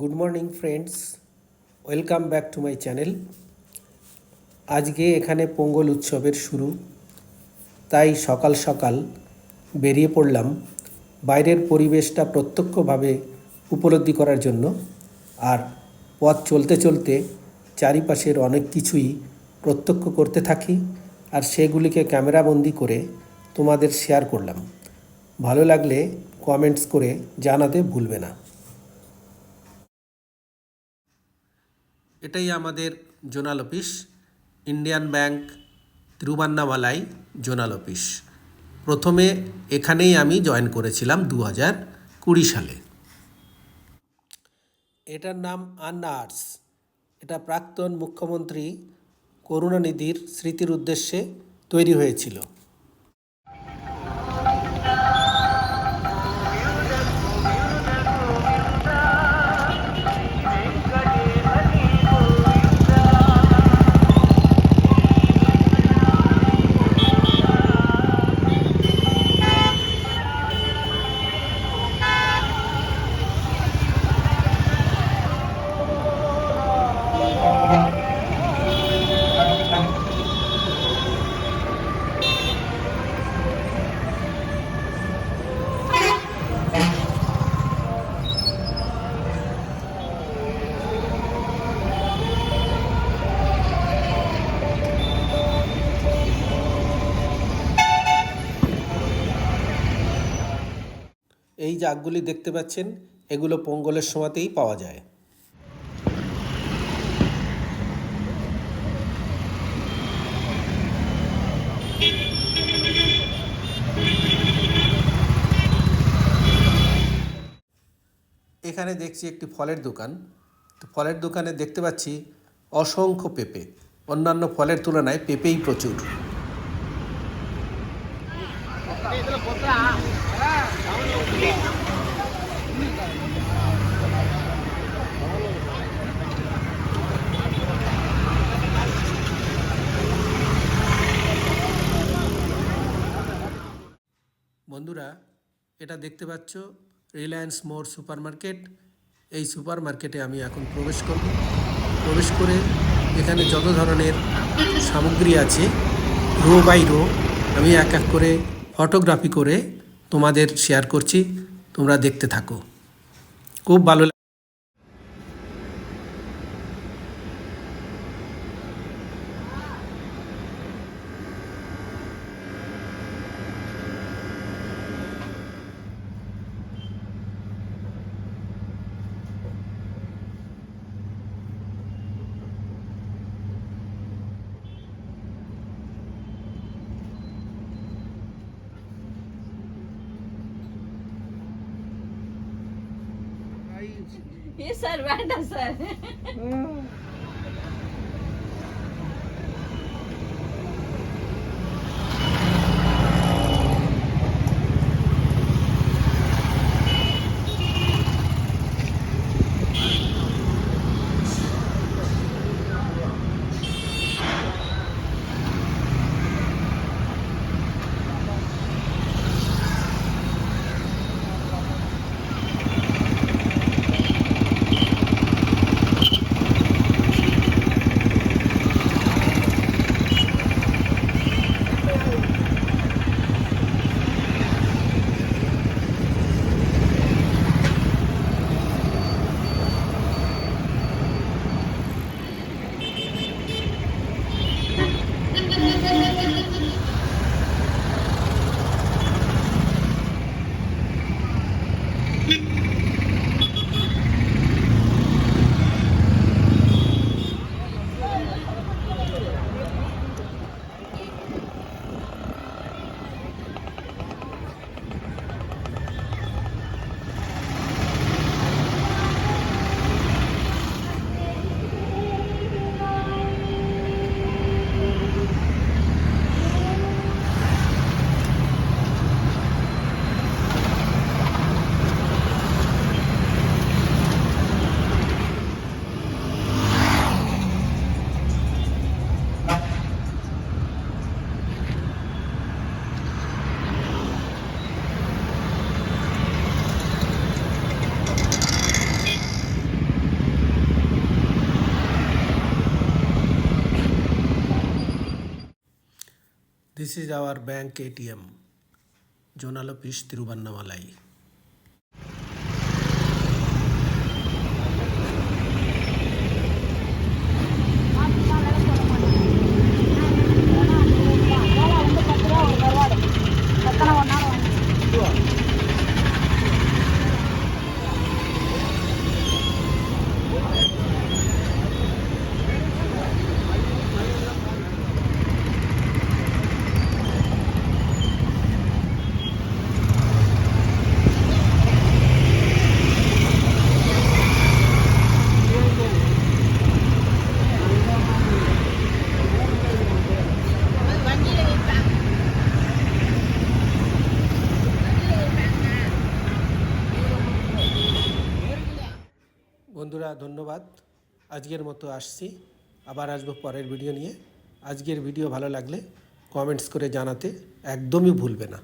Good morning friends, welcome back to my channel. আজকে এখানে পোঙ্গল উৎসবের শুরু, তাই সকাল সকাল বেরিয়ে পড়লাম বাইরের পরিবেশটা প্রত্যক্ষভাবে উপলব্ধি করার জন্য। আর পথ চলতে চলতে চারিপাশের অনেক কিছুই প্রত্যক্ষ করতে থাকি, আর সেগুলিকে ক্যামেরাবন্দি করে তোমাদের শেয়ার করলাম। ভালো লাগলে কমেন্টস করে জানাতে ভুলবে না। এটাই আমাদের zonal office, Indian bank Tiruvannamalai zonal office. প্রথমে এখানেই আমি জয়েন করেছিলাম 2020 সালে। এটার নাম আন্না আর্টস। এটা প্রাক্তন মুখ্যমন্ত্রী করুণানিধির স্মৃতির উদ্দেশ্যে তৈরি হয়েছিল। এই জাগগুলি দেখতে পাচ্ছেন, এগুলো পোঙ্গলের সময়তেই পাওয়া যায়। এখানে দেখছি একটি ফলের দোকান। তো ফলের দোকানে দেখতে পাচ্ছি অসংখ্য পেঁপে। অন্যান্য ফলের তুলনায় পেঁপেই প্রচুর। বন্ধুরা, এটা দেখতে পাচ্ছ রিলায়েন্স মোর সুপার মার্কেট। এই সুপার মার্কেটে আমি এখন প্রবেশ করব। প্রবেশ করে এখানে যত ধরনের সামগ্রী আছে রো বাই রো আমি এক এক করে ফটোগ্রাফি করে তোমাদের শেয়ার করছি, তোমরা দেখতে থাকো, খুব ভালো। ये सर बैठा sir This is our bank ATM, Zonal Office, Tiruvannamalai. বন্ধুরা ধন্যবাদ, আজকের মতো আসছি, আবার আসবো পরের ভিডিও নিয়ে। আজকের ভিডিও ভালো লাগলে কমেন্টস করে জানাতে একদমই ভুলবে না।